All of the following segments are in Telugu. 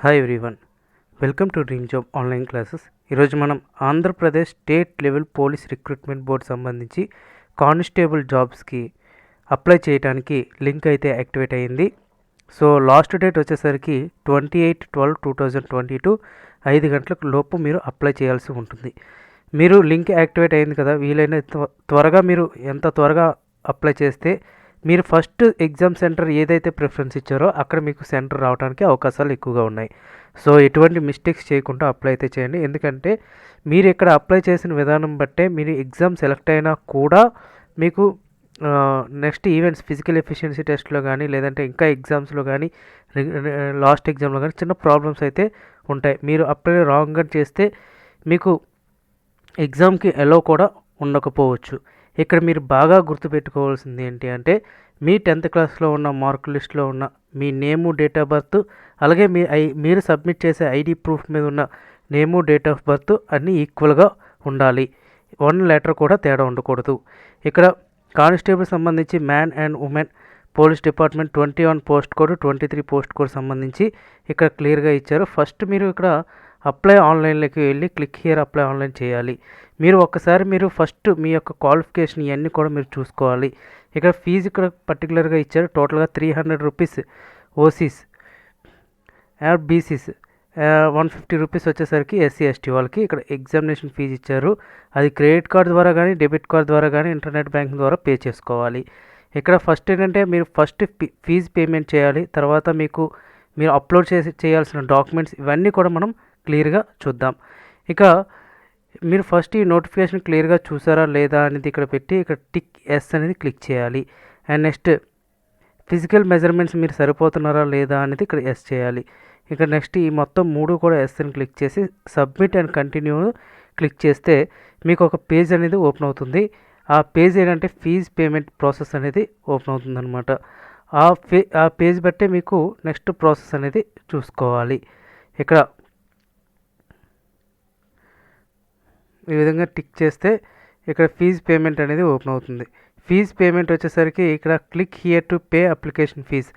Hi everyone, welcome to dream job online classes. ఈరోజు మనం Andhra Pradesh state level police recruitment board సంబంధించి కానిస్టేబుల్ జాబ్స్కి అప్లై చేయడానికి లింక్ అయితే యాక్టివేట్ అయ్యింది. సో లాస్ట్ డేట్ వచ్చేసరికి 28/12/2022 5 గంటలకు లోపు మీరు అప్లై చేయాల్సి ఉంటుంది. మీరు లింక్ యాక్టివేట్ అయింది కదా, వీలైన త్వరగా మీరు ఎంత త్వరగా అప్లై చేస్తే మీరు ఫస్ట్ ఎగ్జామ్ సెంటర్ ఏదైతే ప్రిఫరెన్స్ ఇచ్చారో అక్కడ మీకు సెంటర్ రావడానికి అవకాశాలు ఎక్కువగా ఉన్నాయి. సో ఎటువంటి మిస్టేక్స్ చేయకుండా అప్లై అయితే చేయండి. ఎందుకంటే మీరు ఇక్కడ అప్లై చేసిన విధానం బట్టే మీరు ఎగ్జామ్ సెలెక్ట్ అయినా కూడా మీకు నెక్స్ట్ ఈవెంట్స్ ఫిజికల్ ఎఫిషియన్సీ టెస్ట్లో కానీ లేదంటే ఇంకా ఎగ్జామ్స్లో కానీ లాస్ట్ ఎగ్జామ్లో కానీ చిన్న ప్రాబ్లమ్స్ అయితే ఉంటాయి. మీరు అప్లై రాంగ్గా చేస్తే మీకు ఎగ్జామ్కి ఎలో కూడా ఉండకపోవచ్చు. ఇక్కడ మీరు బాగా గుర్తుపెట్టుకోవాల్సింది ఏంటి అంటే మీ 10th క్లాస్లో ఉన్న మార్క్ లిస్ట్లో ఉన్న మీ నేము, డేట్ ఆఫ్ బర్త్, అలాగే మీరు సబ్మిట్ చేసే ఐడి ప్రూఫ్ మీద ఉన్న నేము, డేట్ ఆఫ్ బర్త్ అన్నీ ఈక్వల్గా ఉండాలి. 1 లెటర్ కూడా తేడా ఉండకూడదు. ఇక్కడ కానిస్టేబుల్ సంబంధించి man and women police department 21 post code 23 post code సంబంధించి ఇక్కడ క్లియర్గా ఇచ్చారు. ఫస్ట్ మీరు ఇక్కడ అప్లై ఆన్లైన్లోకి వెళ్ళి క్లిక్ హియర్ అప్లై ఆన్లైన్ చేయాలి. మీరు ఫస్ట్ మీ యొక్క క్వాలిఫికేషన్ ఇవన్నీ కూడా మీరు చూసుకోవాలి. ఇక్కడ ఫీజు ఇక్కడ పర్టికులర్గా ఇచ్చారు. టోటల్గా 300 rupees OCs and BCs, 150 rupees వచ్చేసరికి ఎస్సీ ఎస్టీ వాళ్ళకి ఇక్కడ ఎగ్జామినేషన్ ఫీజు ఇచ్చారు. అది క్రెడిట్ కార్డ్ ద్వారా కానీ డెబిట్ కార్డ్ ద్వారా కానీ ఇంటర్నెట్ బ్యాంకింగ్ ద్వారా పే చేసుకోవాలి. ఇక్కడ ఫస్ట్ ఏంటంటే మీరు ఫస్ట్ ఫీజు పేమెంట్ చేయాలి. తర్వాత మీరు అప్లోడ్ చేయాల్సిన డాక్యుమెంట్స్ ఇవన్నీ కూడా మనం క్లియర్గా చూద్దాం. ఇక మీరు ఫస్ట్ ఈ నోటిఫికేషన్ క్లియర్గా చూసారా లేదా అనేది ఇక్కడ పెట్టి ఇక్కడ టిక్ ఎస్ అనేది క్లిక్ చేయాలి. అండ్ నెక్స్ట్ ఫిజికల్ మెజర్మెంట్స్ మీరు సరిపోతున్నారా లేదా అనేది ఇక్కడ ఎస్ చేయాలి. ఇక్కడ నెక్స్ట్ ఈ మొత్తం 3 కూడా ఎస్ అని క్లిక్ చేసి సబ్మిట్ అండ్ కంటిన్యూ క్లిక్ చేస్తే మీకు ఒక పేజ్ అనేది ఓపెన్ అవుతుంది. ఆ పేజ్ ఏంటంటే ఫీజ్ పేమెంట్ ప్రాసెస్ అనేది ఓపెన్ అవుతుంది అనమాట. ఆ పేజ్ బట్టే మీకు నెక్స్ట్ ప్రాసెస్ అనేది చూసుకోవాలి. ఇక్కడ ఈ విధంగా టిక్ చేస్తే ఇక్కడ ఫీజ్ పేమెంట్ అనేది ఓపెన్ అవుతుంది. ఫీజ్ పేమెంట్ వచ్చేసరికి ఇక్కడ click here to pay application fees.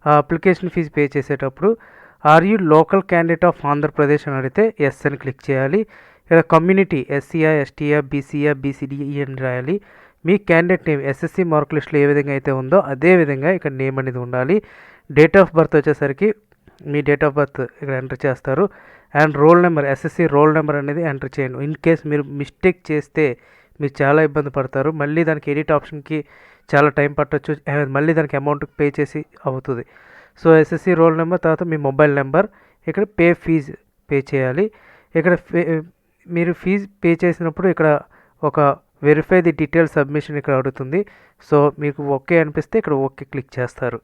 ఆ అప్లికేషన్ ఫీజ్ పే చేసేటప్పుడు are you local candidate of Andhra Pradesh అని అడిగితే ఎస్ అని క్లిక్ చేయాలి. ఇక్కడ కమ్యూనిటీ ఎస్సీఆ, ఎస్టీఆ, బీసీఆ, బీసీడీఈ అని రాయాలి. మీ క్యాండిడేట్ నేమ్ ఎస్ఎస్సి మార్క్ లిస్ట్లో ఏ విధంగా అయితే ఉందో అదే విధంగా ఇక్కడ నేమ్ అనేది ఉండాలి. డేట్ ఆఫ్ బర్త్ వచ్చేసరికి మీ డేట్ ఆఫ్ బర్త్ ఇక్కడ ఎంటర్ చేస్తారు. And roll number, SSC roll number అనేది ఎంటర్ చేయండి. ఇన్ కేస్ మీరు మిస్టేక్ చేస్తే మీరు చాలా ఇబ్బంది పడతారు. మళ్ళీ దానికి ఎడిట్ ఆప్షన్కి చాలా టైం పట్టవచ్చు. మళ్ళీ దానికి అమౌంట్ పే చేసి అవుతుంది. సో ఎస్ఎస్సి రోల్ నెంబర్, తర్వాత మీ మొబైల్ నెంబర్, ఇక్కడ ఫీజ్ పే చేయాలి. ఇక్కడ మీరు ఫీజ్ పే చేసినప్పుడు ఇక్కడ ఒక వెరిఫై ది డీటెయిల్ సబ్మిషన్ ఇక్కడ అడుగుతుంది. సో మీకు ఓకే అనిపిస్తే ఇక్కడ ఓకే క్లిక్ చేస్తారు.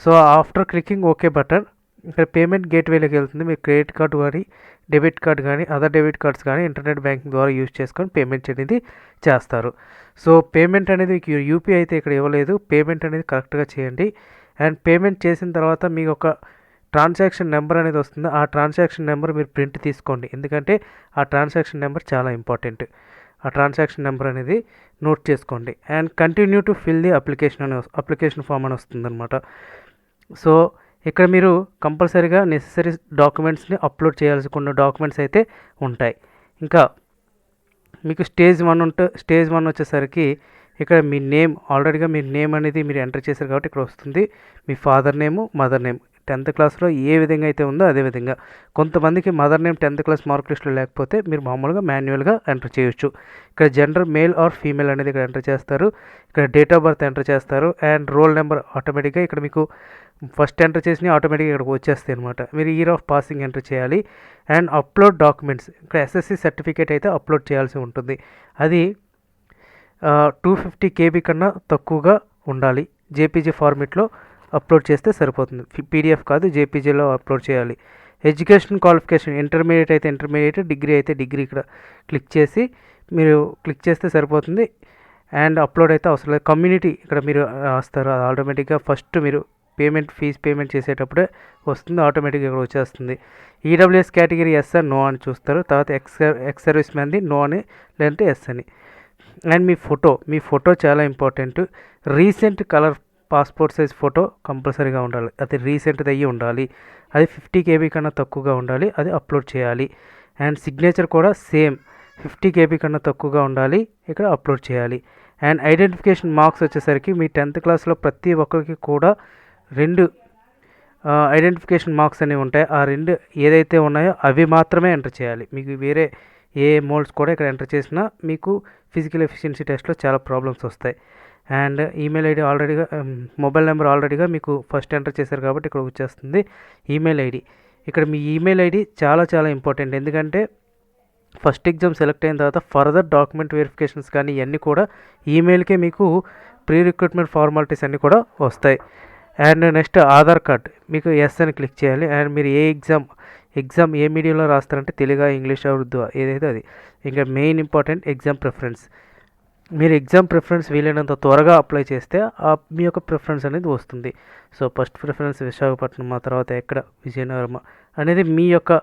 So after clicking okay button ఇక్కడ పేమెంట్ గేట్వేలోకి వెళ్తుంది. మీరు క్రెడిట్ కార్డు కానీ డెబిట్ కార్డు కానీ అదర్ డెబిట్ కార్డ్స్ కానీ ఇంటర్నెట్ బ్యాంకింగ్ ద్వారా యూజ్ చేసుకొని పేమెంట్ అనేది చేస్తారు. సో పేమెంట్ అనేది యూపీఐ అయితే ఇక్కడ ఇవ్వలేదు. పేమెంట్ అనేది కరెక్ట్గా చేయండి. అండ్ పేమెంట్ చేసిన తర్వాత మీకు ఒక ట్రాన్సాక్షన్ నెంబర్ అనేది వస్తుంది. ఆ ట్రాన్సాక్షన్ నెంబర్ మీరు ప్రింట్ తీసుకోండి. ఎందుకంటే ఆ ట్రాన్సాక్షన్ నెంబర్ చాలా ఇంపార్టెంట్. ఆ ట్రాన్సాక్షన్ నెంబర్ అనేది నోట్ చేసుకోండి. And continue to fill the application form అని వస్తుందన్నమాట. సో ఇక్కడ మీరు కంపల్సరీగా నెసెసరీ డాక్యుమెంట్స్ని అప్లోడ్ చేయాల్సి కొన్ని డాక్యుమెంట్స్ అయితే ఉంటాయి. ఇంకా మీకు స్టేజ్ 1 వచ్చేసరికి ఇక్కడ మీ నేమ్ ఆల్రెడీగా మీ నేమ్ అనేది మీరు ఎంటర్ చేశారు కాబట్టి ఇక్కడ వస్తుంది. మీ father name, mother name 10th క్లాస్లో ఏ విధంగా అయితే ఉందో అదే విధంగా. కొంతమందికి mother name 10th class mark లిస్ట్లో లేకపోతే మీరు మామూలుగా మాన్యువల్గా ఎంటర్ చేయొచ్చు. ఇక్కడ జెండర్ మేల్ ఆర్ ఫీమేల్ అనేది ఇక్కడ ఎంటర్ చేస్తారు. ఇక్కడ డేట్ ఆఫ్ బర్త్ ఎంటర్ చేస్తారు. అండ్ రోల్ నెంబర్ ఆటోమేటిక్గా ఇక్కడ మీకు ఫస్ట్ ఎంటర్ చేసినవి ఆటోమేటిక్గా ఇక్కడికి వచ్చేస్తాయి అనమాట. మీరు ఇయర్ ఆఫ్ పాసింగ్ ఎంటర్ చేయాలి. అండ్ అప్లోడ్ డాక్యుమెంట్స్ ఇక్కడ ఎస్ఎస్సి సర్టిఫికేట్ అయితే అప్లోడ్ చేయాల్సి ఉంటుంది. అది 250 KB కన్నా తక్కువగా ఉండాలి. జేపీజీ ఫార్మేట్లో అప్లోడ్ చేస్తే సరిపోతుంది. పీడిఎఫ్ కాదు, జేపీజీలో అప్లోడ్ చేయాలి. ఎడ్యుకేషన్ క్వాలిఫికేషన్ ఇంటర్మీడియట్ అయితే ఇంటర్మీడియట్, డిగ్రీ అయితే డిగ్రీ ఇక్కడ క్లిక్ చేస్తే సరిపోతుంది. అండ్ అప్లోడ్ అయితే అవసరం లేదు. కమ్యూనిటీ ఇక్కడ మీరు రాస్తారు. అది ఆటోమేటిక్గా ఫస్ట్ మీరు ఫీజ్ పేమెంట్ చేసేటప్పుడే వస్తుంది, ఆటోమేటిక్గా ఇక్కడ వచ్చేస్తుంది. ఈడబ్ల్యూఎస్ కేటగిరీ ఎస్ అని నో అని చూస్తారు. తర్వాత ఎక్స్ సర్వీస్ మ్యాన్ది నో అని, లేదంటే ఎస్ అని. అండ్ మీ ఫోటో చాలా important. Recent colour passport size photo కంపల్సరీగా ఉండాలి. అది రీసెంట్ది అయ్యి ఉండాలి. అది 50 KB కన్నా తక్కువగా ఉండాలి, అది అప్లోడ్ చేయాలి. అండ్ సిగ్నేచర్ కూడా సేమ్ 50 KB కన్నా తక్కువగా ఉండాలి, ఇక్కడ అప్లోడ్ చేయాలి. అండ్ ఐడెంటిఫికేషన్ మార్క్స్ వచ్చేసరికి మీ 10th క్లాస్లో ప్రతి ఒక్కరికి కూడా 2 ఐడెంటిఫికేషన్ మార్క్స్ అనేవి ఉంటాయి. ఆ 2 ఏదైతే ఉన్నాయో అవి మాత్రమే ఎంటర్ చేయాలి. మీకు వేరే ఏ మోల్డ్స్ కూడా ఇక్కడ ఎంటర్ చేసినా మీకు ఫిజికల్ ఎఫిషియన్సీ టెస్ట్లో చాలా ప్రాబ్లమ్స్ వస్తాయి. అండ్ ఈమెయిల్ ఐడి ఆల్రెడీగా మొబైల్ నెంబర్ ఆల్రెడీగా మీకు ఫస్ట్ ఎంటర్ చేశారు కాబట్టి ఇక్కడ వచ్చేస్తుంది ఈమెయిల్ ఐడి. ఇక్కడ మీ ఈమెయిల్ ఐడి చాలా చాలా ఇంపార్టెంట్. ఎందుకంటే ఫస్ట్ ఎగ్జామ్ సెలెక్ట్ అయిన తర్వాత ఫర్దర్ డాక్యుమెంట్ వెరిఫికేషన్స్ కానీ ఇవన్నీ కూడా ఈమెయిల్కే మీకు ప్రీ రిక్రూట్మెంట్ ఫార్మాలిటీస్ అన్నీ కూడా వస్తాయి. అండ్ నెక్స్ట్ ఆధార్ కార్డ్ మీకు ఎస్ అని క్లిక్ చేయాలి. అండ్ మీరు ఏ ఎగ్జామ్ ఏ మీడియంలో రాస్తారంటే తెలుగు, ఇంగ్లీష్, ఉర్దూ ఏదైతే అది. ఇంకా మెయిన్ ఇంపార్టెంట్ ఎగ్జామ్ ప్రిఫరెన్స్. మీరు ఎగ్జామ్ ప్రిఫరెన్స్ వీలైనంత త్వరగా అప్లై చేస్తే మీ యొక్క ప్రిఫరెన్స్ అనేది వస్తుంది. సో ఫస్ట్ ప్రిఫరెన్స్ విశాఖపట్నం, ఆ తర్వాత ఎక్కడ విజయనగరం అనేది మీ యొక్క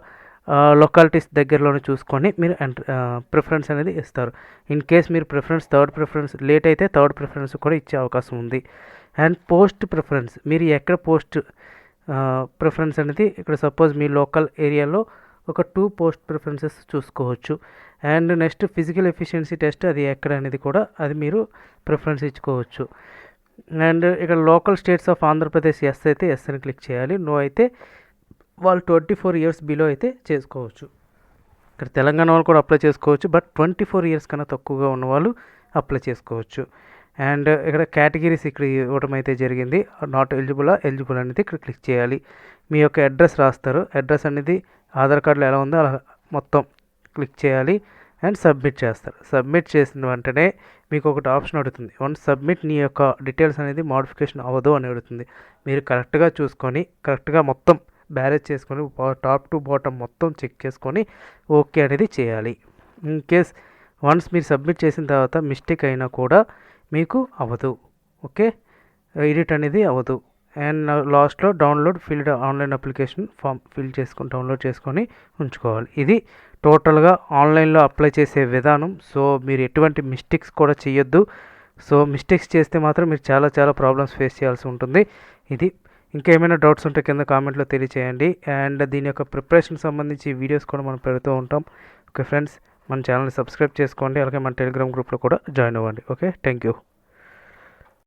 లొకాలిటీస్ దగ్గరలోనే చూసుకొని మీరు ప్రిఫరెన్స్ అనేది ఇస్తారు. ఇన్ కేస్ మీరు థర్డ్ ప్రిఫరెన్స్ లేట్ అయితే థర్డ్ ప్రిఫరెన్స్ కూడా ఇచ్చే అవకాశం ఉంది. అండ్ పోస్ట్ ప్రిఫరెన్స్ మీరు ఎక్కడ పోస్ట్ ప్రిఫరెన్స్ అనేది ఇక్కడ సపోజ్ మీ లోకల్ ఏరియాలో ఒక 2 పోస్ట్ ప్రిఫరెన్సెస్ చూసుకోవచ్చు. And next physical efficiency test అది ఎక్కడ అనేది కూడా అది మీరు ప్రిఫరెన్స్ ఇచ్చుకోవచ్చు. అండ్ ఇక్కడ local states of Andhra Pradesh yes అయితే ఎస్ అని క్లిక్ చేయాలి, నో అయితే వాళ్ళు 24 ఇయర్స్ బిలో అయితే చేసుకోవచ్చు. ఇక్కడ తెలంగాణ వాళ్ళు కూడా అప్లై చేసుకోవచ్చు, బట్ 24 ఇయర్స్ కన్నా తక్కువగా ఉన్నవాళ్ళు అప్లై చేసుకోవచ్చు. అండ్ ఇక్కడ కేటగిరీస్ ఇక్కడ ఇవ్వడం అయితే జరిగింది. నాట్ ఎలిజిబుల్ అనేది ఇక్కడ క్లిక్ చేయాలి. మీ యొక్క అడ్రస్ రాస్తారు, అడ్రస్ అనేది ఆధార్ కార్డులో ఎలా ఉందో అలా మొత్తం క్లిక్ చేయాలి అండ్ సబ్మిట్ చేస్తారు. సబ్మిట్ చేసిన వెంటనే మీకు ఒకటి ఆప్షన్ అడుగుతుంది, వన్స్ సబ్మిట్ నీ యొక్క డీటెయిల్స్ అనేది మోడిఫికేషన్ అవ్వదు అని అడుగుతుంది. మీరు కరెక్ట్గా చూసుకొని కరెక్ట్గా మొత్తం బ్యారేజ్ చేసుకొని టాప్ టు బాటమ్ మొత్తం చెక్ చేసుకొని ఓకే అనేది చేయాలి. ఇన్ కేస్ వన్స్ మీరు సబ్మిట్ చేసిన తర్వాత మిస్టేక్ అయినా కూడా మీకు అవ్వదు, ఓకే, ఎడిట్ అనేది అవ్వదు. అండ్ లాస్ట్లో download filled online application form download చేసుకొని ఉంచుకోవాలి. ఇది టోటల్గా ఆన్లైన్లో అప్లై చేసే విధానం. సో మీరు ఎటువంటి మిస్టేక్స్ కూడా చేయొద్దు. సో మిస్టేక్స్ చేస్తే మాత్రం మీరు చాలా చాలా ప్రాబ్లమ్స్ ఫేస్ చేయాల్సి ఉంటుంది. ఇది ఇంకేమైనా డౌట్స్ ఉంటే కింద కామెంట్లో తెలియచేయండి. అండ్ దీని యొక్క ప్రిపరేషన్ సంబంధించి వీడియోస్ కూడా మనం పెడుతూ ఉంటాం. ఓకే ఫ్రెండ్స్, మన ఛానల్ని సబ్స్క్రైబ్ చేసుకోండి, అలాగే మన టెలిగ్రామ్ గ్రూప్లో కూడా జాయిన్ అవ్వండి. Okay, thank you.